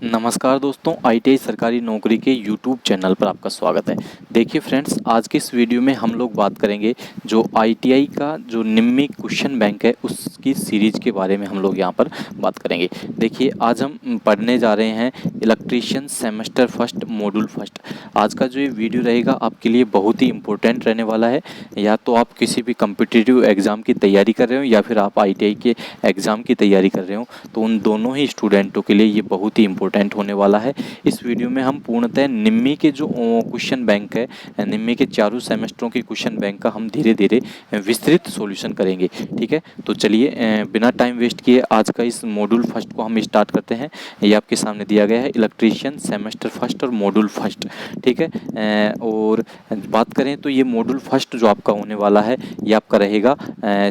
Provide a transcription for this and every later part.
नमस्कार दोस्तों, आईटीआई सरकारी नौकरी के यूट्यूब चैनल पर आपका स्वागत है। देखिए फ्रेंड्स, आज के इस वीडियो में हम लोग बात करेंगे जो आईटीआई का जो निम्मी क्वेश्चन बैंक है उसकी सीरीज के बारे में हम लोग यहाँ पर बात करेंगे। देखिए, आज हम पढ़ने जा रहे हैं electrician semester first module first. आज का जो ये वीडियो रहेगा आपके लिए बहुत ही इंपॉर्टेंट रहने वाला है। या तो आप किसी भी कम्पिटिटिव एग्ज़ाम की तैयारी कर रहे हो या फिर आप आईटीआई के एग्ज़ाम की तैयारी कर रहे हो, तो उन दोनों ही स्टूडेंटों के लिए ये बहुत ही इंपॉर्टेंट होने वाला है। इस वीडियो में हम पूर्णतः निम्मी के जो क्वेश्चन बैंक है, निम्मी के चारों सेमेस्टरों के क्वेश्चन बैंक का हम धीरे धीरे विस्तृत सॉल्यूशन करेंगे। ठीक है, तो चलिए बिना टाइम वेस्ट किए आज का इस मॉड्यूल फर्स्ट को हम स्टार्ट करते हैं। ये आपके सामने दिया गया है, इलेक्ट्रीशियन सेमेस्टर फर्स्ट और मॉड्यूल फर्स्ट। ठीक है, और बात करें तो ये मॉड्यूल फर्स्ट जो आपका होने वाला है ये आपका रहेगा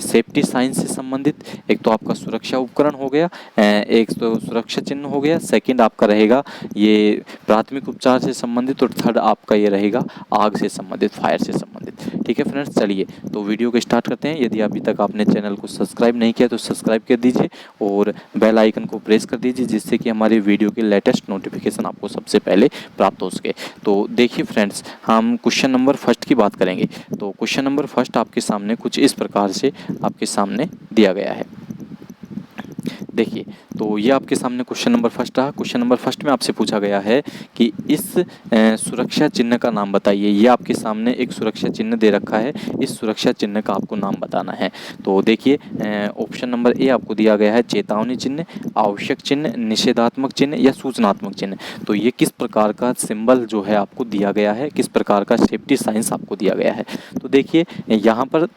सेफ्टी साइंस से संबंधित। एक तो आपका सुरक्षा उपकरण हो गया, एक तो सुरक्षा चिन्ह हो गया, सेकंड आपका रहेगा ये प्राथमिक उपचार से संबंधित, और थर्ड आपका ये रहेगा आग से संबंधित, फायर से संबंधित। ठीक है फ्रेंड्स, चलिए तो वीडियो को स्टार्ट करते हैं। यदि अभी तक आपने चैनल को सब्सक्राइब नहीं किया तो सब्सक्राइब कर दीजिए और बेल आइकन को प्रेस कर दीजिए, जिससे कि हमारे वीडियो के लेटेस्ट नोटिफिकेशन आपको सबसे पहले प्राप्त हो सके। तो देखिए फ्रेंड्स, हम क्वेश्चन नंबर फर्स्ट की बात करेंगे। तो क्वेश्चन नंबर फर्स्ट आपके सामने कुछ इस प्रकार से आपके सामने दिया गया है। देखिए, तो ये आपके सामने क्वेश्चन नंबर फर्स्ट रहा। क्वेश्चन नंबर फर्स्ट में आपसे पूछा गया है कि इस सुरक्षा चिन्ह का नाम बताइए। ये आपके सामने एक सुरक्षा चिन्ह दे रखा है, इस सुरक्षा चिन्ह का आपको नाम बताना है। तो देखिए, ऑप्शन नंबर ए आपको दिया गया है चेतावनी चिन्ह, आवश्यक चिन्ह, निषेधात्मक चिन्ह या सूचनात्मक चिन्ह। तो ये किस प्रकार का सिंबल जो है आपको दिया गया है, किस प्रकार का सेफ्टी साइंस आपको दिया गया है। तो देखिए, यहाँ पर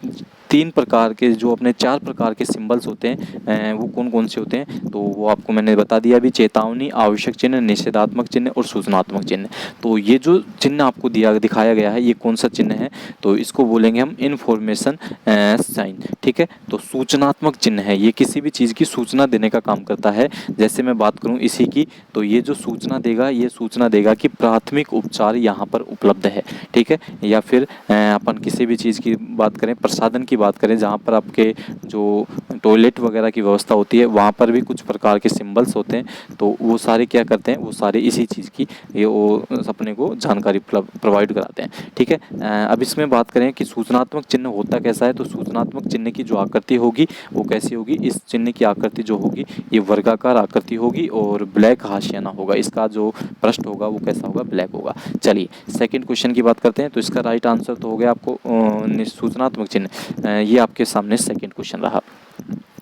तीन प्रकार के जो अपने चार प्रकार के सिंबल्स होते हैं वो कौन कौन से होते हैं, तो वो आपको मैंने बता दिया अभी। चेतावनी, आवश्यक चिन्ह, निषेधात्मक चिन्ह और सूचनात्मक चिन्ह। तो ये जो चिन्ह आपको दिखाया गया है ये कौन सा चिन्ह है, तो इसको बोलेंगे हम इन्फॉर्मेशन साइन। ठीक है, तो सूचनात्मक चिन्ह है, ये किसी भी चीज़ की सूचना देने का काम करता है। जैसे मैं बात करूँ इसी की, तो ये जो सूचना देगा, ये सूचना देगा कि प्राथमिक उपचार यहाँ पर उपलब्ध है। ठीक है, या फिर अपन किसी भी चीज़ की बात करें, प्रसाधन की बात करें, जहाँ पर आपके जो टॉयलेट वगैरह की व्यवस्था होती है वहाँ पर भी कुछ प्रकार के सिंबल्स होते हैं। तो वो सारे क्या करते हैं, वो सारे इसी चीज़ की ये वो अपने को जानकारी प्रोवाइड कराते हैं। ठीक है, अब इसमें बात करें कि सूचनात्मक चिन्ह होता कैसा है, तो सूचनात्मक चिन्ह की जो आकृति होगी वो कैसी होगी, इस चिन्ह की आकृति जो होगी ये वर्गाकार आकृति होगी और ब्लैक हाशियाना होगा। इसका जो पृष्ठ होगा वो कैसा होगा, ब्लैक होगा। चलिए सेकंड क्वेश्चन की बात करते हैं। तो इसका राइट आंसर तो हो गया आपको सूचनात्मक चिन्ह। ये आपके सामने सेकंड क्वेश्चन रहा।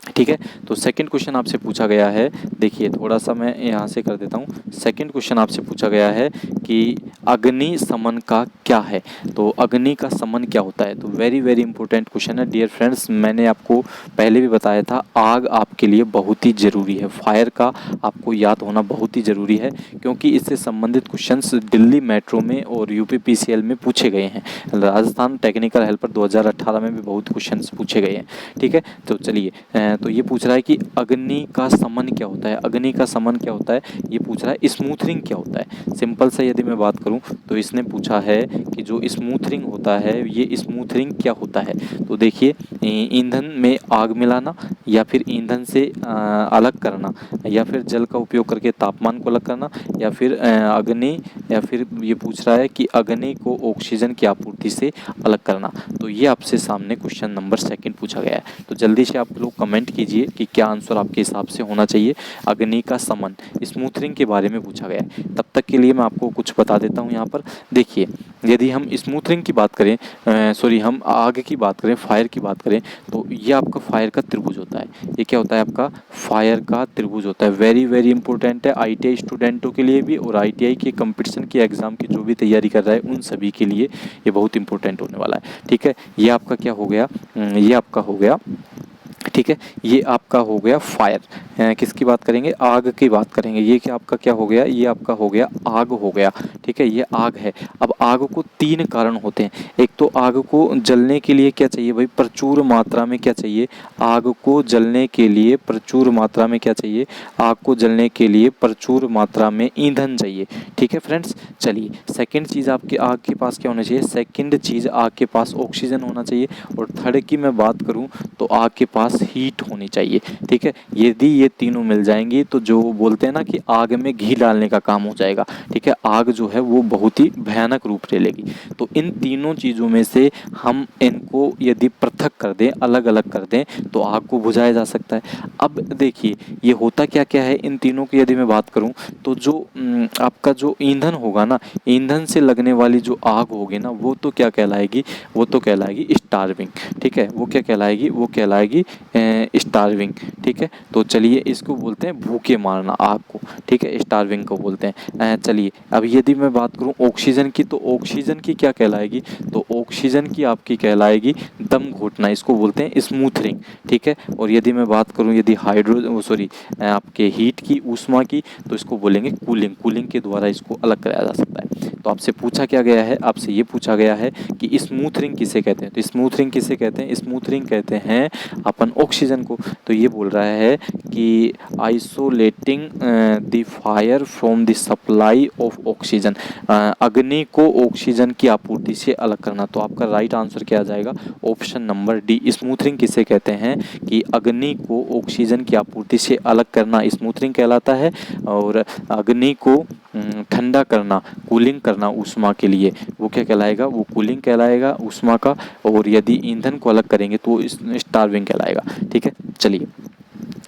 ठीक है, तो सेकंड क्वेश्चन आपसे पूछा गया है, देखिए थोड़ा सा मैं यहाँ से कर देता हूँ। सेकंड क्वेश्चन आपसे पूछा गया है कि अग्नि शमन का क्या है। तो अग्नि का शमन क्या होता है, तो वेरी वेरी इंपॉर्टेंट क्वेश्चन है डियर फ्रेंड्स। मैंने आपको पहले भी बताया था, आग आपके लिए बहुत ही ज़रूरी है, फायर का आपको याद होना बहुत ही ज़रूरी है, क्योंकि इससे संबंधित क्वेश्चन दिल्ली मेट्रो में और यूपीपीसीएल में पूछे गए हैं। राजस्थान टेक्निकल हेल्पर 2018 में भी बहुत क्वेश्चन पूछे गए हैं। ठीक है, तो चलिए, तो ये पूछ रहा है कि अग्नि का शमन क्या होता है। अग्नि का शमन क्या होता है, ये पूछ रहा है स्मूथरिंग क्या होता है। सिंपल सा यदि मैं बात करूं तो इसने पूछा है कि जो स्मूथरिंग होता है ये स्मूथरिंग क्या होता है। तो देखिए, ईंधन में आग मिलाना, या फिर ईंधन से अलग करना, या फिर जल का उपयोग करके तापमान को अलग करना, या फिर अग्नि, या फिर ये पूछ रहा है कि अग्नि को ऑक्सीजन की आपूर्ति से अलग करना। तो ये आपसे सामने क्वेश्चन नंबर सेकंड पूछा गया है। तो जल्दी से आप लोग कमेंट कीजिए कि क्या आंसर आपके हिसाब से होना चाहिए। अग्नि का शमन स्मूथरिंग के बारे में पूछा गया है। तब तक के लिए मैं आपको कुछ बता देता हूँ यहाँ पर। देखिए, यदि हम स्मूथरिंग की बात करें, हम आग की बात करें, फायर की बात करें, तो ये आपका फायर का त्रिभुज होता है। ये क्या होता है, आपका फायर का त्रिभुज होता है। वेरी वेरी इंपॉर्टेंट है आईटीआई स्टूडेंटों के लिए भी, और आईटीआई के कंपटीशन की एग्जाम की जो भी तैयारी कर रहा है उन सभी के लिए ये बहुत इंपॉर्टेंट होने वाला है। ठीक है, ये आपका क्या हो गया, ये आपका हो गया। ठीक है, ये आपका हो गया फायर। किसकी बात करेंगे, आग की बात करेंगे। ये क्या आपका क्या हो गया, ये आपका हो गया आग हो गया। ठीक है, ये आग है। अब आग को तीन कारण होते हैं। एक तो आग को जलने के लिए क्या चाहिए भाई, प्रचुर मात्रा में क्या चाहिए, आग को जलने के लिए प्रचुर मात्रा में क्या चाहिए, आग को जलने के लिए प्रचुर मात्रा में ईंधन चाहिए। ठीक है फ्रेंड्स, चलिए सेकंड चीज़ आपके आग के पास क्या होना चाहिए, सेकंड चीज़ आग के पास ऑक्सीजन होना चाहिए। और थर्ड की मैं बात करूँ तो आग के पास हीट होनी चाहिए। ठीक है, यदि ये तीनों मिल जाएंगी तो जो बोलते हैं ना कि आग में घी डालने का काम हो जाएगा। ठीक है, आग जो है वो बहुत ही भयानक रूप ले लेगी। तो इन तीनों चीज़ों में से हम इनको यदि पृथक कर दें, अलग अलग कर दें, तो आग को बुझाया जा सकता है। अब देखिए ये होता क्या क्या है, इन तीनों की यदि मैं बात करूं तो जो आपका जो ईंधन होगा ना, ईंधन से लगने वाली जो आग होगी ना, वो तो क्या कहलाएगी, वो तो कहलाएगी स्टार्विंग। ठीक है, वो क्या कहलाएगी, वो कहलाएगी स्टार्विंग। ठीक है, तो चलिए इसको बोलते हैं भूखे मारना आग को। ठीक है, स्टार्विंग को बोलते हैं। चलिए अब यदि मैं बात करूं ऑक्सीजन की, तो ऑक्सीजन की क्या कहलाएगी, तो ऑक्सीजन की आपकी कहलाएगी दम घोटना, इसको बोलते हैं स्मूथरिंग। ठीक है, और यदि मैं बात करूं यदि आपके हीट की, ऊष्मा की, तो इसको बोलेंगे कूलिंग। कूलिंग के द्वारा इसको अलग कराया जा सकता है। तो आपसे पूछा क्या गया है, आपसे ये पूछा गया है कि स्मूथरिंग किसे कहते हैं, तो स्मूथरिंग किसे कहते हैं, स्मूथरिंग कहते हैं अपन ऑक्सीजन को। तो ये बोल रहा है कि isolating the fire from the supply of oxygen, अग्नि को ऑक्सीजन की आपूर्ति से अलग करना। तो आपका राइट आंसर क्या आ जाएगा, ऑप्शन नंबर डी। स्मूथरिंग किसे कहते हैं कि अग्नि को ऑक्सीजन की आपूर्ति से अलग करना स्मूथरिंग कहलाता है, और अग्नि को ठंडा करना, कूलिंग करना ऊष्मा के लिए, वो क्या कहलाएगा, वो कूलिंग कहलाएगा ऊष्मा का। और यदि ईंधन को अलग करेंगे तो स्टार्विंग कहलाएगा। ठीक है, चलिए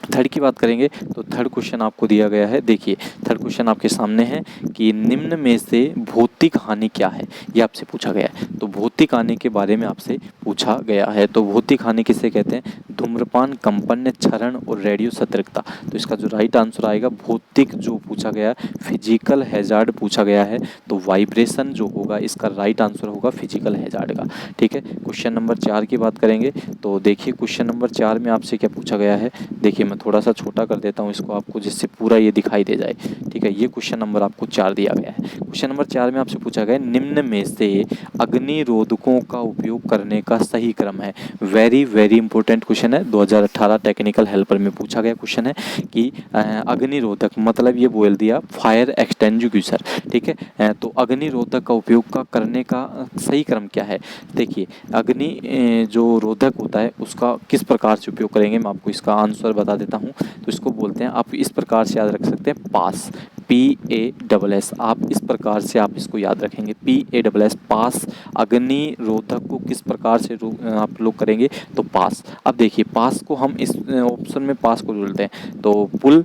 थर्ड की बात करेंगे। तो थर्ड क्वेश्चन आपको दिया गया है, देखिए थर्ड क्वेश्चन आपके सामने है कि निम्न में से भौतिक हानि क्या है, ये आपसे पूछा गया है। तो भौतिक हानि के बारे में आपसे पूछा गया है। तो भौतिक हानि किसे कहते हैं, धूम्रपान, कंपन, क्षरण और रेडियो सतर्कता। तो इसका जो राइट आंसर आएगा, भौतिक जो पूछा गया, फिजिकल हैजार्ड पूछा गया है, तो वाइब्रेशन जो होगा इसका राइट आंसर होगा फिजिकल हैजार्ड का। ठीक है, क्वेश्चन नंबर 4 की बात करेंगे। तो देखिए क्वेश्चन नंबर 4 में आपसे क्या पूछा गया है, देखिए मैं थोड़ा सा छोटा कर देता हूँ इसको आपको, जिससे पूरा ये दिखाई दे जाए। ठीक है, ये क्वेश्चन नंबर आपको 4 दिया गया है। क्वेश्चन नंबर 4 में आपसे पूछा गया निम्न में से अग्निरोधकों का उपयोग करने का सही क्रम है। वेरी वेरी इंपॉर्टेंट क्वेश्चन है, 2018 टेक्निकल हेल्पर में पूछा गया क्वेश्चन है कि अग्निरोधक मतलब ये बोल दिया फायर एक्सटिंग्विशर। ठीक है, तो अग्निरोधक का उपयोग का करने का सही क्रम क्या है। देखिए अग्नि जो रोधक होता है उसका किस प्रकार से उपयोग करेंगे, मैं आपको इसका आंसर बता देता हूँ। तो इसको बोलते हैं, आप इस प्रकार से याद रख सकते हैं, पास, PASS। आप इस प्रकार से आप इसको याद रखेंगे, PASS, पास। अग्निरोधक को किस प्रकार से आप लोग करेंगे, तो पास। अब देखिए पास को हम इस ऑप्शन में पास को जोड़ते हैं, तो पुल,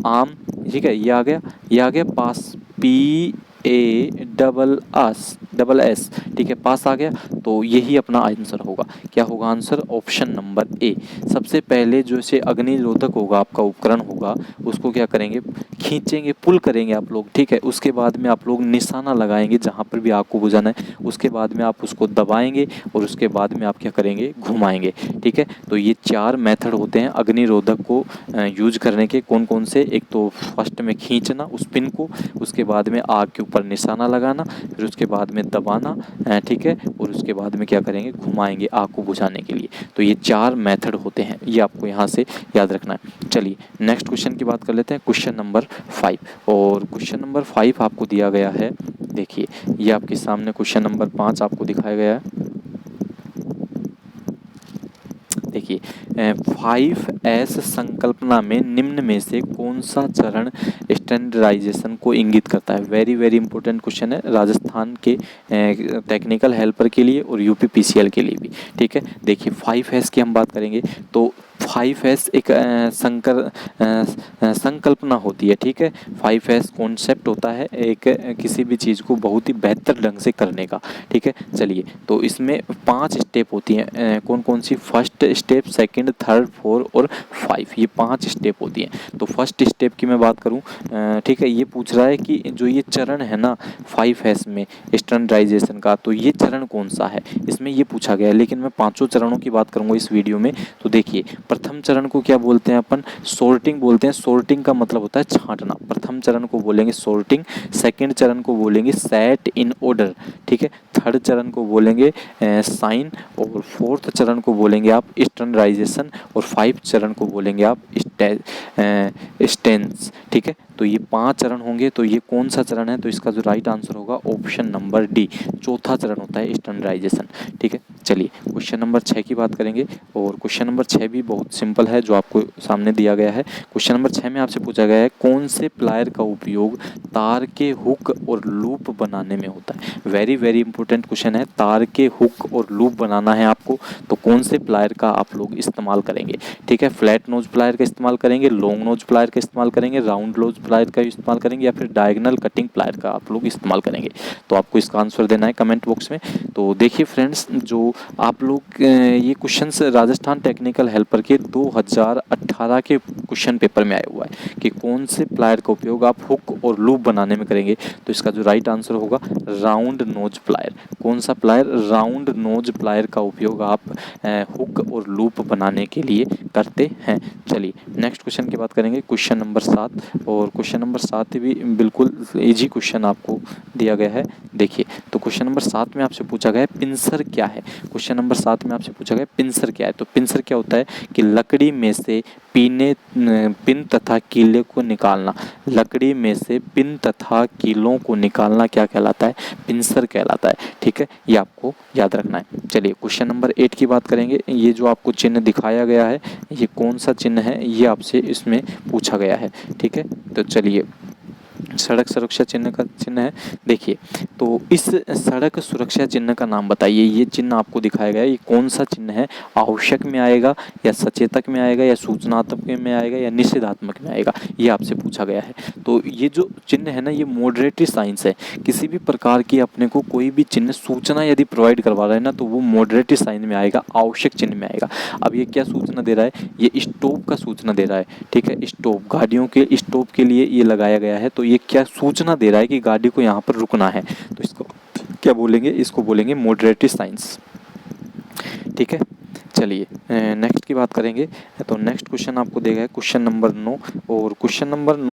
आम। ठीक है, ये आ गया, ये आ गया पास, PASS। ठीक है, पास आ गया। तो यही अपना आंसर होगा, क्या होगा आंसर, ऑप्शन नंबर ए। सबसे पहले जो से अग्निरोधक होगा आपका उपकरण होगा, उसको क्या करेंगे, खींचेंगे, पुल करेंगे आप लोग। ठीक है, उसके बाद में आप लोग निशाना लगाएंगे जहाँ पर भी आग को बुझाना है, उसके बाद में आप उसको दबाएंगे और उसके बाद में आप क्या करेंगे, घुमाएंगे। ठीक है, तो ये 4 मेथड होते हैं अग्निरोधक को यूज करने के। कौन कौन से, एक तो फर्स्ट में खींचना उस पिन को, उसके बाद में आग के ऊपर निशाना लगाना, फिर उसके बाद में दबाना, ठीक है, और उसके बाद में क्या करेंगे, घुमाएंगे आग को बुझाने के लिए। तो ये 4 मेथड होते हैं, ये आपको यहाँ से याद रखना है। चलिए नेक्स्ट क्वेश्चन की बात कर लेते हैं, क्वेश्चन नंबर 5। और क्वेश्चन नंबर 5 आपको दिया गया है, देखिए ये आपके सामने क्वेश्चन नंबर 5 आपको दिखाया गया है। देखिए 5S संकल्पना में निम्न में से कौन सा चरण स्टैंडर्डाइजेशन को इंगित करता है। वेरी वेरी इंपॉर्टेंट क्वेश्चन है, राजस्थान के टेक्निकल हेल्पर के लिए और UPPCL के लिए भी। ठीक है, देखिए 5S की हम बात करेंगे तो 5S एक संकल्पना होती है। ठीक है, 5S कॉन्सेप्ट होता है एक किसी भी चीज़ को बहुत ही बेहतर ढंग से करने का। ठीक है, चलिए तो इसमें 5 स्टेप होती हैं, कौन कौन सी, फर्स्ट स्टेप, सेकंड, थर्ड, 4 और 5, ये 5 स्टेप होती हैं। तो फर्स्ट स्टेप की मैं बात करूं, ठीक है, ये पूछ रहा है कि जो ये चरण है ना 5S में स्टैंडर्डाइजेशन का, तो ये चरण कौन सा है, इसमें ये पूछा गया है। लेकिन मैं 5 चरणों की बात करूंगा इस वीडियो में। तो देखिए प्रथम चरण को क्या बोलते हैं अपन, सॉर्टिंग बोलते हैं। सॉर्टिंग का मतलब होता है छांटना। प्रथम चरण को बोलेंगे सॉर्टिंग, सेकंड चरण को बोलेंगे सेट इन ऑर्डर। ठीक है, थर्ड चरण को बोलेंगे साइन, और फोर्थ चरण को बोलेंगे आप स्टैंडर्डाइजेशन, और 5 चरण को बोलेंगे आप स्टेंस। ठीक है, तो ये 5 चरण होंगे। तो ये कौन सा चरण है, तो इसका जो राइट आंसर होगा ऑप्शन नंबर डी, चौथा चरण होता है स्टैंडर्डाइजेशन। ठीक है, चलिए क्वेश्चन नंबर 6 की बात करेंगे। और क्वेश्चन नंबर 6 भी बहुत सिंपल है जो आपको सामने दिया गया है। क्वेश्चन नंबर 6 में आपसे पूछा गया है कौन से प्लायर का उपयोग तार के हुक और लूप बनाने में होता है। वेरी वेरी इंपॉर्टेंट क्वेश्चन है, तार के हुक और लूप बनाना है आपको, तो कौन से प्लायर का आप लोग इस्तेमाल करेंगे। ठीक है, फ्लैट नोज प्लायर का इस्तेमाल करेंगे, लॉन्ग नोज प्लायर का इस्तेमाल करेंगे, राउंड नोज प्लायर का इस्तेमाल करेंगे, या फिर डायगोनल कटिंग प्लायर का आप लोग इस्तेमाल करेंगे। तो आपको इसका आंसर देना है कमेंट बॉक्स में। तो देखिए फ्रेंड्स, जो आप लोग ये क्वेश्चंस राजस्थान टेक्निकल हेल्पर के 2018 के क्वेश्चन पेपर में आया हुआ है कि कौन से प्लायर का उपयोग आप हुक और लूप बनाने में करेंगे। तो इसका जो राइट आंसर होगा राउंड नोज प्लायर। कौन सा प्लायर? राउंड नोज प्लायर का उपयोग आप हुक और लूप बनाने के लिए करते हैं। चलिए नेक्स्ट क्वेश्चन की बात करेंगे, क्वेश्चन नंबर 7। और क्वेश्चन नंबर 7 भी बिल्कुल इजी क्वेश्चन आपको दिया गया है। देखिए, तो क्वेश्चन नंबर 7 में आपसे पूछा गया है पिंसर क्या है। क्वेश्चन नंबर 7 में आपसे पूछा गया है पिंसर क्या है। तो पिंसर क्या होता है कि लकड़ी में से पिन तथा कीले को निकालना। लकड़ी में से पिन तथा कीलों को निकालना क्या कहलाता है? पिंसर कहलाता है। ठीक है, ये आपको याद रखना है। चलिए क्वेश्चन नंबर 8 की बात करेंगे। ये जो आपको चिन्ह दिखाया गया है, ये कौन सा चिन्ह है, ये आपसे इसमें पूछा गया है। ठीक है, तो चलिए सड़क सुरक्षा चिन्ह का चिन्ह है। देखिए, तो इस सड़क सुरक्षा चिन्ह का नाम बताइए। ये चिन्ह आपको दिखाया गया है, ये कौन सा चिन्ह है? आवश्यक में आएगा, या सचेतक में आएगा, या सूचनात्मक में आएगा, या निषेधात्मक में आएगा, ये आपसे पूछा गया है। तो ये जो चिन्ह है ना, ये मॉडरेटरी साइंस है। किसी भी प्रकार की अपने को कोई भी चिन्ह सूचना यदि प्रोवाइड करवा रहा है ना, तो वो मॉडरेटरी साइन में आएगा, आवश्यक चिन्ह में आएगा। अब ये क्या सूचना दे रहा है? ये स्टॉप का सूचना दे रहा है। ठीक है, स्टॉप, गाड़ियों के स्टॉप के लिए ये लगाया गया है। तो ये क्या सूचना दे रहा है कि गाड़ी को यहाँ पर रुकना है। तो इसको क्या बोलेंगे? इसको बोलेंगे मॉडरेटरी साइंस। ठीक है, चलिए नेक्स्ट की बात करेंगे। तो नेक्स्ट क्वेश्चन आपको देगा है क्वेश्चन नंबर 9। और क्वेश्चन नंबर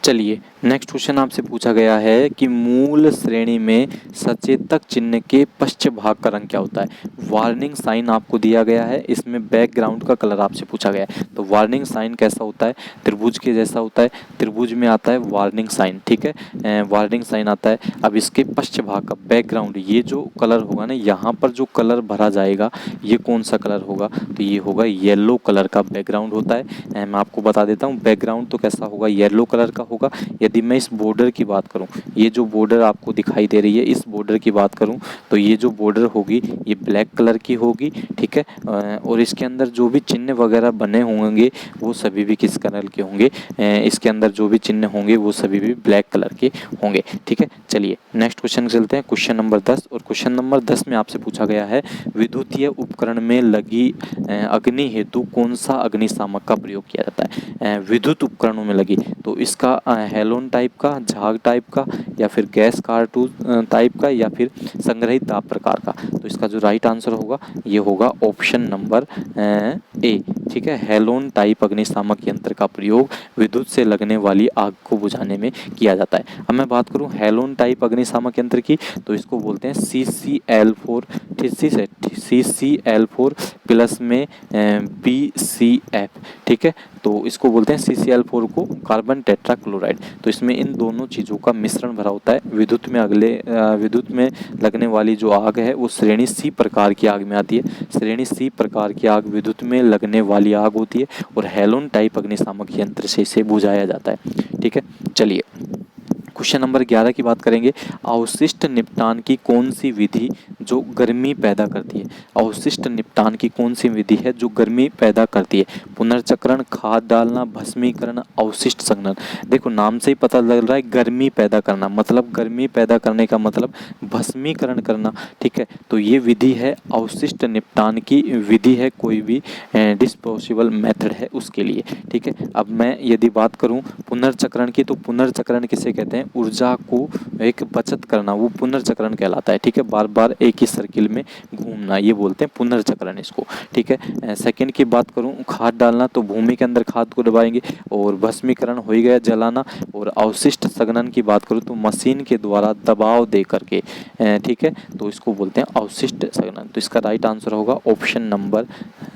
चलिए नेक्स्ट क्वेश्चन आपसे पूछा गया है कि मूल श्रेणी में सचेतक चिन्ह के पश्चिम भाग का रंग क्या होता है। वार्निंग साइन आपको दिया गया है, इसमें बैकग्राउंड का कलर आपसे पूछा गया है। तो वार्निंग साइन कैसा होता है? त्रिभुज के जैसा होता है, त्रिभुज में आता है वार्निंग साइन। ठीक है, वार्निंग साइन आता है। अब इसके पश्चिम भाग का बैकग्राउंड, ये जो कलर होगा ना, यहाँ पर जो कलर भरा जाएगा, ये कौन सा कलर होगा? तो ये होगा येलो कलर का बैकग्राउंड होता है। मैं आपको बता देता हूँ, बैकग्राउंड तो कैसा होगा? येलो कलर का होगा। यदि मैं इस बॉर्डर की बात करूं, ये जो बॉर्डर आपको दिखाई दे रही है, इस बॉर्डर की बात करूं, तो ये जो बॉर्डर होगी ये ब्लैक कलर की होगी। ठीक है, और इसके अंदर जो भी चिन्ह वगैरह बने होंगे वो सभी भी किस कलर के होंगे? इसके अंदर जो भी चिन्ह होंगे वो सभी भी ब्लैक कलर के होंगे। ठीक है, चलिए नेक्स्ट क्वेश्चन चलते हैं, क्वेश्चन नंबर 10। और क्वेश्चन नंबर 10 में आपसे पूछा गया है विद्युतीय उपकरण में लगी अग्नि हेतु कौन सा अग्निशामक का प्रयोग किया जाता है। विद्युत उपकरणों में लगी, तो इसका हेलोन टाइप का, झाग टाइप का, या फिर गैस कारतूस टाइप का, या फिर संग्रहित दाब प्रकार का। तो इसका जो राइट आंसर होगा ये होगा ऑप्शन नंबर ए। ठीक है, हेलोन टाइप अग्निशामक यंत्र का प्रयोग विद्युत से लगने वाली आग को बुझाने में किया जाता है। अब मैं बात करूं हेलोन टाइप अग्निशामक यंत्र की, तो इसको बोलते हैं CCL4, CCL4 प्लस में BCF। ठीक है, तो इसको बोलते हैं CCL4 को कार्बन टेट्राक्लोराइड। तो इसमें इन दोनों चीज़ों का मिश्रण भरा होता है। विद्युत में लगने वाली जो आग है वो श्रेणी C प्रकार की आग में आती है। श्रेणी C प्रकार की आग विद्युत में लगने वाली आग होती है, और हेलोन टाइप अग्निशामक यंत्र से इसे बुझाया जाता है। ठीक है, चलिए क्वेश्चन नंबर 11 की बात करेंगे। अवशिष्ट निपटान की कौन सी विधि जो गर्मी पैदा करती है? अवशिष्ट निपटान की कौन सी विधि है जो गर्मी पैदा करती है? पुनर्चक्रण, खाद डालना, भस्मीकरण, अवशिष्ट संघनन। देखो नाम से ही पता लग रहा है गर्मी पैदा करना, मतलब गर्मी पैदा करने का मतलब भस्मीकरण करना। ठीक है, तो ये विधि है अवशिष्ट निपटान की विधि है, कोई भी डिस्पोजेबल मेथड है उसके लिए। ठीक है, अब मैं यदि बात करूं पुनर्चक्रण की, तो पुनर्चक्रण किसे कहते हैं? ऊर्जा को एक बचत करना, वो पुनर्चक्रण कहलाता है। ठीक है, बार बार एक ही सर्किल में घूमना, ये बोलते हैं पुनर्चक्रण इसको। ठीक है, सेकंड की बात करूं खाद डालना, तो भूमि के अंदर खाद को दबाएंगे, और भस्मीकरण हो ही गया जलाना। और अवशिष्ट संघनन की बात करूं तो मशीन के द्वारा दबाव दे करके, ठीक है, तो इसको बोलते हैं अवशिष्ट संघनन। तो इसका राइट आंसर होगा ऑप्शन नंबर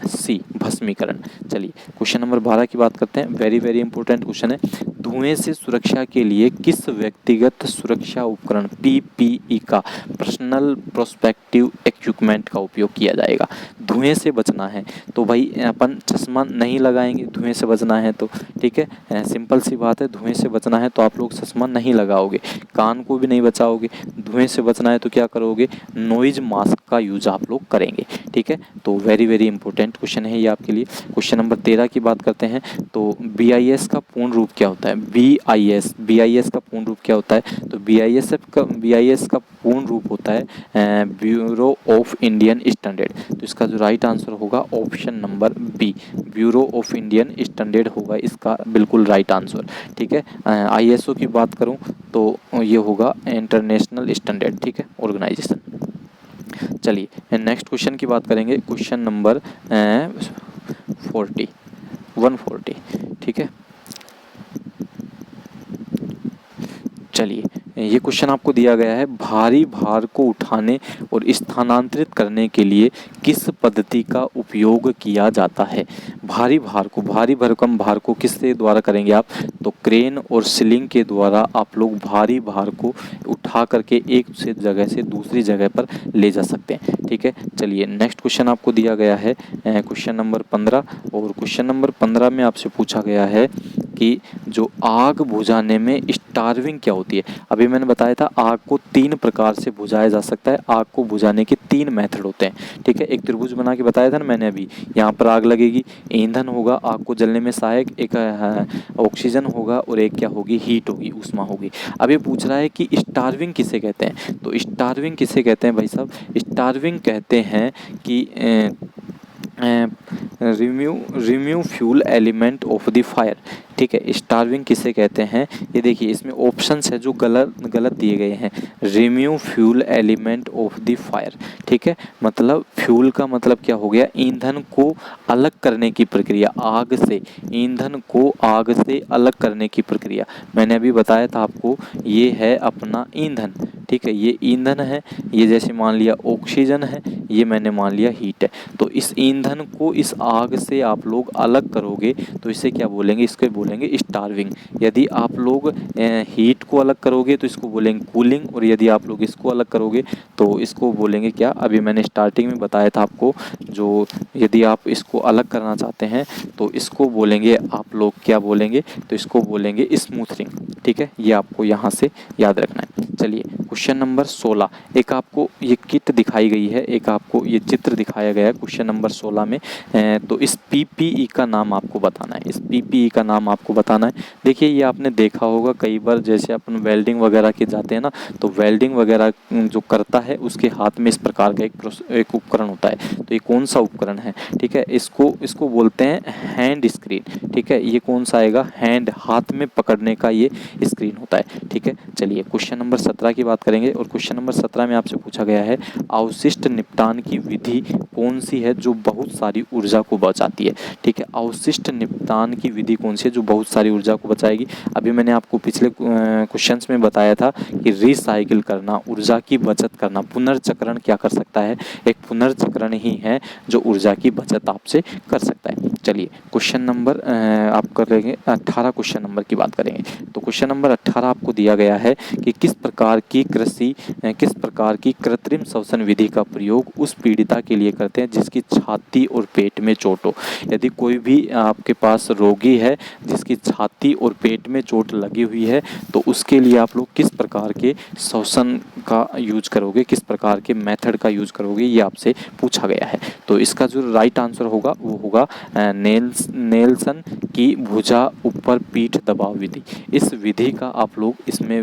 C, भस्मीकरण। चलिए क्वेश्चन नंबर 12 की बात करते हैं। वेरी वेरी इंपॉर्टेंट क्वेश्चन है। धुएं से सुरक्षा के लिए किस व्यक्तिगत सुरक्षा उपकरण पीपीई का पर्सनल प्रोस्पेक्टिव इक्विपमेंट का उपयोग किया जाएगा। धुएं से बचना है तो भाई अपन चश्मा नहीं लगाएंगे, धुएं से बचना है तो, ठीक है, सिंपल सी बात है। धुएं से बचना है तो आप लोग चश्मा नहीं लगाओगे, कान को भी नहीं बचाओगे। धुएं से बचना है तो क्या करोगे, नॉइज मास्क का यूज आप लोग करेंगे, ठीक है। तो वेरी वेरी इंपॉर्टेंट क्वेश्चन है ये आपके लिए। क्वेश्चन नंबर 13 की बात करते हैं तो BIS का पूर्ण रूप क्या होता है। BIS का पूर्ण रूप क्या होता है, तो BIS का पूर्ण रूप होता है ब्यूरो ऑफ इंडियन स्टैंडर्ड। तो इसका जो राइट आंसर होगा option number B, bureau of Indian standard होगा इसका बिल्कुल राइट आंसर, ठीक है। ISO की बात करूं तो ये होगा इंटरनेशनल स्टैंडर्ड, ठीक है, ऑर्गेनाइजेशन। चलिए नेक्स्ट क्वेश्चन की बात करेंगे, क्वेश्चन नंबर 140, ठीक है। चलिए ये क्वेश्चन आपको दिया गया है, भारी भार को उठाने और स्थानांतरित करने के लिए किस पद्धति का उपयोग किया जाता है। भारी भरकम भार को किसके द्वारा करेंगे आप, तो क्रेन और स्लिंग के द्वारा आप लोग भारी भार को उठा करके एक से जगह से दूसरी जगह पर ले जा सकते हैं, ठीक है। चलिए नेक्स्ट क्वेश्चन आपको दिया गया है क्वेश्चन नंबर 15, और क्वेश्चन नंबर 15 में आपसे पूछा गया है कि जो आग बुझाने में स्टार्विंग क्या होती है। अभी मैंने बताया था आग को 3 प्रकार से बुझाया जा सकता है, आग को बुझाने के 3 मेथड होते हैं, ठीक है। एक त्रिभुज बना के बताया था ना मैंने अभी, यहाँ पर आग लगेगी, ईंधन होगा आग को जलने में सहायक, एक ऑक्सीजन होगा और एक क्या होगी, हीट होगी, ऊष्मा होगी। अब ये पूछ रहा है कि स्टार्विंग किसे कहते हैं, तो स्टार्विंग किसे कहते हैं भाई साहब, स्टार्विंग कहते हैं कि रिम्यू fuel element of the fire, ठीक है। स्टार्विंग किसे कहते हैं, ये देखिए इसमें ऑप्शंस है जो गलत दिए गए हैं। रिम्यू fuel element of the fire, ठीक है, मतलब फ्यूल का मतलब क्या हो गया, ईंधन को अलग करने की प्रक्रिया, आग से ईंधन को आग से अलग करने की प्रक्रिया। मैंने अभी बताया था आपको, ये है अपना ईंधन, ठीक है, ये ईंधन है, ये जैसे मान लिया ऑक्सीजन है, ये मैंने मान लिया हीट है। तो इस ईंधन को इस आग से आप लोग अलग करोगे तो इसे क्या बोलेंगे, इसको बोलेंगे स्टार्विंग। यदि आप लोग हीट को अलग करोगे तो इसको बोलेंगे कूलिंग, और यदि आप लोग इसको अलग करोगे तो इसको बोलेंगे क्या, अभी मैंने स्टार्टिंग में बताया था आपको, जो यदि आप इसको अलग करना चाहते हैं तो इसको बोलेंगे आप लोग क्या बोलेंगे, तो इसको बोलेंगे स्मूथरिंग, ठीक है। ये आपको यहाँ से याद रखना है। चलिए क्वेश्चन नंबर 16, एक आपको ये किट दिखाई गई है, एक आपको ये चित्र दिखाया गया है क्वेश्चन नंबर 16 में, तो इस PPE का नाम आपको बताना है, इस PPE का नाम आपको बताना है। देखिए ये आपने देखा होगा कई बार, जैसे अपन वेल्डिंग वगैरह के जाते हैं ना, तो वेल्डिंग वगैरह जो करता है उसके हाथ में इस प्रकार का एक उपकरण होता है। तो ये कौन सा उपकरण है, ठीक है, इसको बोलते हैं हैंड स्क्रीन, ठीक है। ये कौन सा आएगा, हैंड, हाथ में पकड़ने का ये स्क्रीन होता है, ठीक है। चलिए क्वेश्चन नंबर 17 की बात करेंगे, और क्वेश्चन नंबर 17 में आपसे पूछा गया है अवशिष्ट निपटान की विधि कौन सी है जो बहुत सारी ऊर्जा को बचाती है, ठीक है। अवशिष्ट निपटान की विधि कौन सी है जो बहुत सारी ऊर्जा को बचाएगी। अभी मैंने आपको पिछले क्वेश्चंस में बताया था कि रिसाइकिल करना, ऊर्जा की बचत करना, पुनर्चक्रण क्या कर सकता है, एक पुनर्चक्रण ही है जो ऊर्जा की बचत आपसे कर सकता है। चलिए क्वेश्चन नंबर आप करेंगे 18, क्वेश्चन नंबर की बात करेंगे। तो क्वेश्चन नंबर 18 आपको दिया गया है कि किस प्रकार की कृत्रिम श्वसन विधि का प्रयोग उस पीड़िता के लिए करते हैं जिसकी छाती और पेट में चोट हो। यदि कोई भी आपके पास रोगी है जिसकी छाती और पेट में चोट लगी हुई है तो उसके लिए आप लोग किस प्रकार के श्वसन का यूज करोगे, किस प्रकार के मेथड का यूज करोगे, ये आपसे पूछा गया है। तो इसका जो राइट आंसर होगा वो होगा नेल्सन की भुजा ऊपर पीठ दबाव विधि। इस विधि का आप लोग इसमें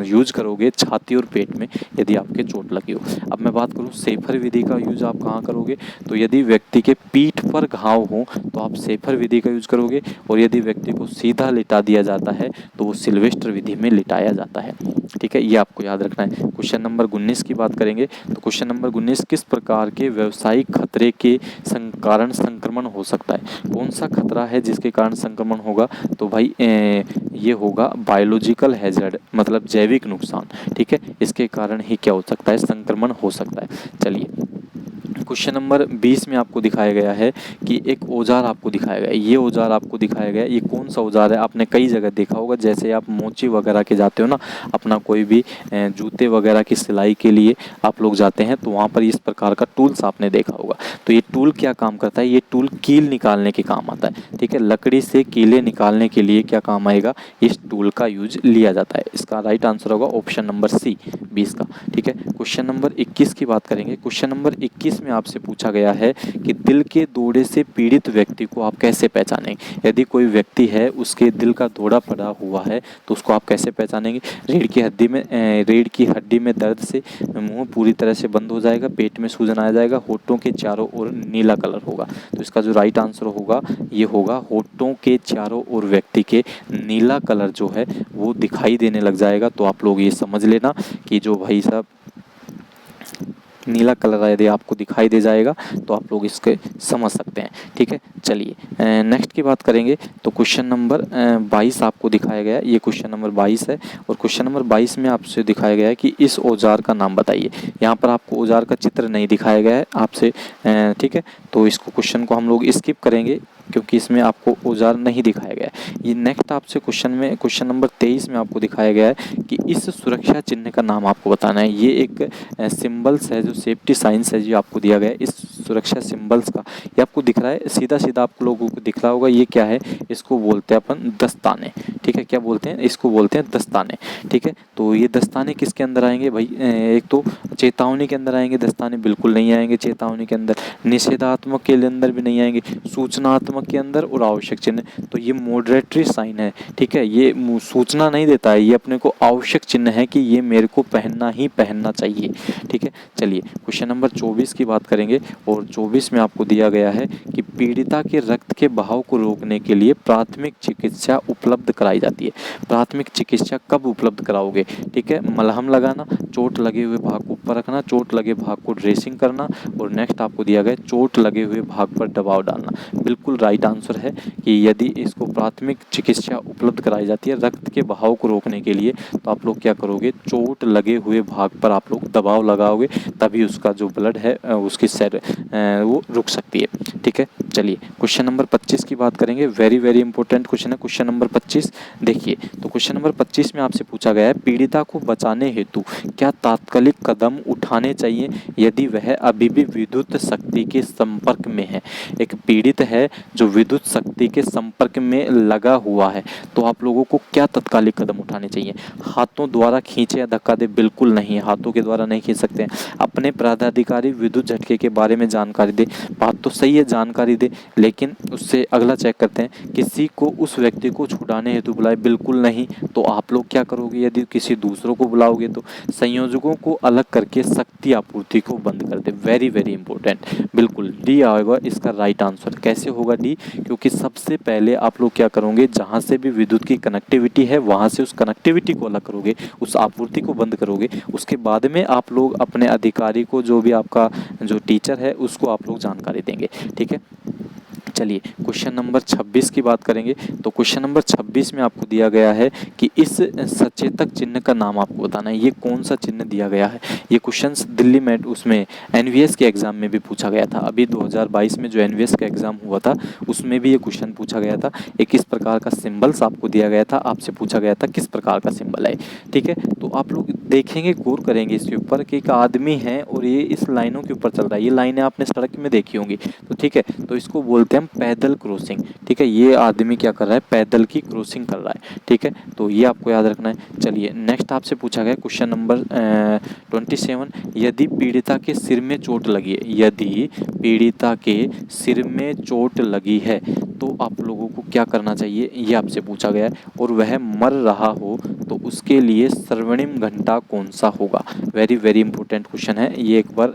यूज करोगे छाती और पेट में यदि आपके चोट लगी हो। अब मैं बात करूं सेफर विधि का यूज आप कहाँ करोगे, तो यदि व्यक्ति के पीठ पर घाव हो तो आप सेफर विधि का यूज करोगे, और यदि व्यक्ति को सीधा लिटा दिया जाता है तो वो सिल्वेस्टर विधि में लिटाया जाता है, ठीक है। ये आपको याद रखना है। क्वेश्चन नंबर 19 की बात करेंगे, तो क्वेश्चन नंबर 19 किस प्रकार के व्यावसायिक खतरे के कारण संक्रमण हो सकता है। कौन सा खतरा है जिसके कारण संक्रमण होगा, तो भाई ये होगा बायोलॉजिकल हैजर्ड, मतलब जैविक नुकसान, ठीक है। इसके कारण ही क्या हो सकता है, संक्रमण हो सकता है। चलिए क्वेश्चन नंबर 20 में आपको दिखाया गया है कि एक औजार आपको दिखाया गया है। ये औजार आपको दिखाया गया है, ये कौन सा औजार है? आपने कई जगह देखा होगा, जैसे आप मोची वगैरह के जाते हो ना, अपना कोई भी जूते वगैरह की सिलाई के लिए आप लोग जाते हैं, तो वहाँ पर इस प्रकार का टूल्स आपने देखा होगा। तो ये टूल क्या काम करता है? ये टूल कील निकालने के काम आता है। ठीक है, लकड़ी से कीले निकालने के लिए क्या काम आएगा? इस टूल का यूज लिया जाता है। इसका राइट आंसर होगा ऑप्शन नंबर सी 20 का। ठीक है, क्वेश्चन नंबर 21 की बात करेंगे। क्वेश्चन नंबर 21 में आपसे पूछा गया है कि दिल के दौरे से पीड़ित व्यक्ति को आप कैसे पहचानेंगे? यदि कोई व्यक्ति है, उसके दिल का दौरा पड़ा हुआ है, तो उसको आप कैसे पहचानेंगे? रीढ़ की हड्डी में दर्द से मुंह पूरी तरह से बंद हो जाएगा, पेट में सूजन आ जाएगा, होठों के चारों ओर नीला कलर होगा। तो इसका जो राइट आंसर होगा ये होगा होठों के चारों ओर व्यक्ति के नीला कलर जो है वो दिखाई देने लग जाएगा। तो आप लोग ये समझ लेना कि जो भाई साहब नीला कलर यदि आपको दिखाई दे जाएगा तो आप लोग इसके समझ सकते हैं। ठीक है, चलिए नेक्स्ट की बात करेंगे। तो क्वेश्चन नंबर 22 आपको दिखाया गया है, ये क्वेश्चन नंबर 22 है। और क्वेश्चन नंबर 22 में आपसे दिखाया गया है कि इस औजार का नाम बताइए। यहाँ पर आपको औजार का चित्र नहीं दिखाया गया है आपसे, ठीक है, तो इसको क्वेश्चन को हम लोग स्किप करेंगे क्योंकि इसमें आपको औजार नहीं दिखाया गया है। ये नेक्स्ट आपसे क्वेश्चन नंबर 23 में आपको दिखाया गया है कि इस सुरक्षा चिन्ह का नाम आपको बताना है। ये एक सिंबल्स है, जो सेफ्टी साइंस है, जो आपको दिया गया है। इस सुरक्षा सिंबल्स का ये आपको दिख रहा है, सीधा सीधा आप लोगों को दिख रहा होगा। ये क्या है? इसको बोलते हैं अपन दस्ताने। ठीक है, क्या बोलते हैं? इसको बोलते हैं दस्ताने। ठीक है, तो ये दस्ताने किसके अंदर आएंगे भाई? एक तो चेतावनी के अंदर आएंगे दस्ताने, बिल्कुल नहीं आएंगे चेतावनी के अंदर। निषेधात्मक के अंदर भी नहीं आएंगे, सूचनात्मक के अंदर और आवश्यक चिन्ह। तो ये मॉडरेटरी साइन है। ठीक है, ये सूचना नहीं देता है, ये अपने को आवश्यक चिन्ह है कि ये मेरे को पहनना ही पहनना चाहिए। ठीक है, चलिए क्वेश्चन नंबर 24 की बात करेंगे। और 24 में आपको दिया गया है कि पीड़िता के रक्त के बहाव को रोकने के लिए प्राथमिक चिकित्सा उपलब्ध कराई जाती है। प्राथमिक चिकित्सा कब उपलब्ध कराओगे? ठीक है, मलहम लगाना, चोट लगे हुए भाग को ऊपर रखना, चोट लगे भाग को ड्रेसिंग करना, और नेक्स्ट आपको दिया गया चोट लगे हुए भाग पर दबाव डालना। बिल्कुल राइट आंसर है कि यदि इसको प्राथमिक चिकित्सा उपलब्ध कराई जाती है रक्त के बहाव को रोकने के लिए, तो आप लोग क्या करोगे? चोट लगे हुए भाग पर आप लोग दबाव लगाओगे, तभी उसका जो ब्लड है उसकी सैर वो रुक सकती है। ठीक है, चलिए क्वेश्चन नंबर 25 की बात करेंगे। वेरी वेरी इंपॉर्टेंट क्वेश्चन है क्वेश्चन नंबर 25। देखिए, तो क्वेश्चन नंबर 25 में आपसे पूछा गया है पीड़िता को बचाने हेतु क्या तात्कालिक कदम उठाने चाहिए यदि वह अभी भी विद्युत शक्ति के संपर्क में है? एक पीड़ित है जो विद्युत शक्ति के संपर्क में लगा हुआ है, तो आप लोगों को क्या तात्कालिक कदम उठाने चाहिए? हाथों द्वारा खींचे या धक्का दे? बिल्कुल नहीं, हाथों के द्वारा नहीं खींच सकते हैं। अपने प्राधिकारी विद्युत झटके के बारे में जानकारी दे। बात तो सही है, जानकारी दे, लेकिन उससे अगला चेक करते हैं किसी को उस व्यक्ति को छुड़ाने हेतु बुलाए? बिल्कुल नहीं। तो आप लोग क्या करोगे यदि किसी दूसरों को बुलाओगे? तो संयोजकों को अलग करके शक्ति आपूर्ति को बंद कर दे। वेरी वेरी इंपॉर्टेंट, बिल्कुल डी आएगा इसका राइट आंसर। कैसे होगा डी? क्योंकि सबसे पहले आप लोग क्या करोगे, जहां से भी विद्युत की कनेक्टिविटी है वहां से उस कनेक्टिविटी को अलग करोगे, उस आपूर्ति को बंद करोगे। उसके बाद में आप लोग अपने अधिकारी को, जो भी आपका जो टीचर है, उसको आप लोग जानकारी देंगे। ठीक है, चलिए क्वेश्चन नंबर 26 की बात करेंगे। तो क्वेश्चन नंबर 26 में आपको दिया गया है कि इस सचेतक चिन्ह का नाम आपको बताना है। ये कौन सा चिन्ह दिया गया है? ये क्वेश्चन दिल्ली में उसमें एनवीएस के एग्जाम में भी पूछा गया था। अभी 2022 में जो एनवीएस का एग्जाम हुआ था उसमें भी ये क्वेश्चन पूछा गया था। एक इस प्रकार का सिंबल्स आपको दिया गया था, आपसे पूछा गया था किस प्रकार का सिंबल है। ठीक है, तो आप लोग देखेंगे, गौर करेंगे इसके ऊपर कि एक आदमी है और ये इस लाइनों के ऊपर चल रहा है। ये लाइनें आपने सड़क में देखी होंगी, तो ठीक है, तो इसको बोलते हैं पैदल क्रॉसिंग। ठीक है, ये आदमी क्या कर रहा है? पैदल की क्रॉसिंग कर रहा है। ठीक है, तो ये आपको याद रखना है। चलिए नेक्स्ट आपसे पूछा गया क्वेश्चन नंबर 27। यदि पीड़िता के सिर में चोट लगी है, यदि पीड़िता के सिर में चोट लगी है तो आप लोगों को क्या करना चाहिए, ये आपसे पूछा गया है। और वह मर रहा हो तो उसके लिए स्वर्णिम घंटा कौन सा होगा? वेरी वेरी इंपॉर्टेंट क्वेश्चन है ये। एक बार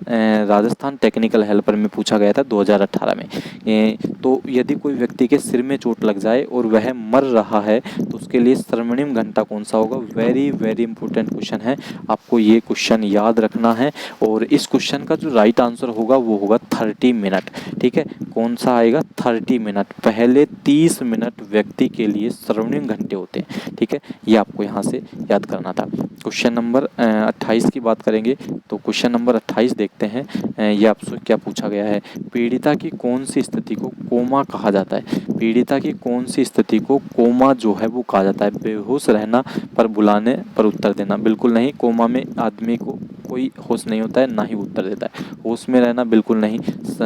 राजस्थान टेक्निकल हेल्पर में पूछा गया था 2018 में। तो यदि कोई व्यक्ति के सिर में चोट लग जाए और वह मर रहा है तो उसके उसके लिए स्वर्णिम घंटा कौन सा होगा? वेरी वेरी इंपॉर्टेंट क्वेश्चन है, आपको ये क्वेश्चन याद रखना है। और इस क्वेश्चन का जो राइट आंसर होगा वो होगा 30 मिनट। ठीक है, कौन सा आएगा? 30 मिनट। पहले 30 मिनट व्यक्ति के लिए स्वर्णिम घंटे होते हैं। ठीक है, ये आपको यहाँ से याद करना था। क्वेश्चन नंबर 28 की बात करेंगे तो क्वेश्चन नंबर 28 देखते हैं। ये आपसे क्या पूछा गया है? पीड़िता की कौन सी स्थिति को कोमा कहा जाता है? पीड़िता की कौन सी स्थिति को कोमा जो है वो कहा जाता है? बेहोश रहना पर बुलाने पर उत्तर देना, बिल्कुल नहीं। कोमा में आदमी को कोई होश नहीं होता है, ना ही उत्तर देता है। होश में रहना बिल्कुल नहीं,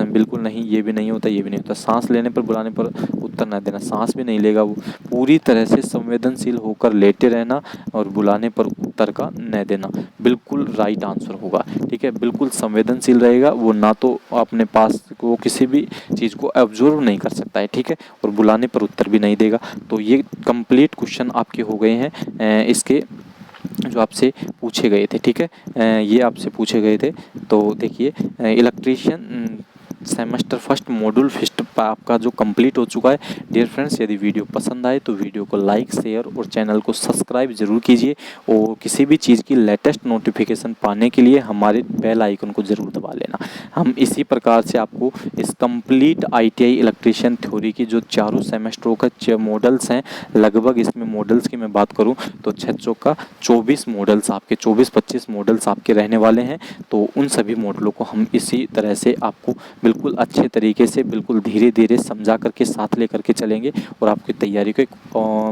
बिल्कुल नहीं, ये भी नहीं होता, ये भी नहीं होता। सांस लेने पर बुलाने पर उत्तर ना देना, सांस भी नहीं लेगा वो। पूरी तरह से संवेदनशील होकर लेटे रहना और बुलाने पर उत्तर का न देना, बिल्कुल राइट आंसर होगा। ठीक है, बिल्कुल संवेदनशील रहेगा वो, ना तो अपने पास वो किसी भी चीज़ को ऑब्जर्व नहीं कर सकता है। ठीक है, और बुलाने पर उत्तर भी नहीं देगा। तो ये कंप्लीट क्वेश्चन आपके हो गए हैं इसके जो आपसे पूछे गए थे। ठीक है, ये आपसे पूछे गए थे। तो देखिए, electrician semester first module first आपका जो कंप्लीट हो चुका है। डियर फ्रेंड्स, यदि वीडियो पसंद आए तो वीडियो को लाइक, शेयर और चैनल को सब्सक्राइब जरूर कीजिए। और किसी भी चीज़ की लेटेस्ट नोटिफिकेशन पाने के लिए हमारे बेल आइकन को ज़रूर दबा लेना। हम इसी प्रकार से आपको इस कंप्लीट ITI इलेक्ट्रीशियन थ्योरी की जो चारों सेमेस्टरों का मॉडल्स हैं, लगभग इसमें मॉडल्स की मैं बात करूं तो 6 का 24 मॉडल्स आपके 24-25 मॉडल्स आपके रहने वाले हैं। तो उन सभी मॉडलों को हम इसी तरह से आपको बिल्कुल अच्छे तरीके से, बिल्कुल धीरे धीरे समझा करके साथ लेकर के चलेंगे और आपकी तैयारी को एक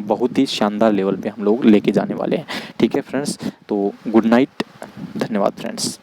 बहुत ही शानदार लेवल पे हम लोग लेके जाने वाले हैं। ठीक है फ्रेंड्स, तो गुड नाइट, धन्यवाद फ्रेंड्स।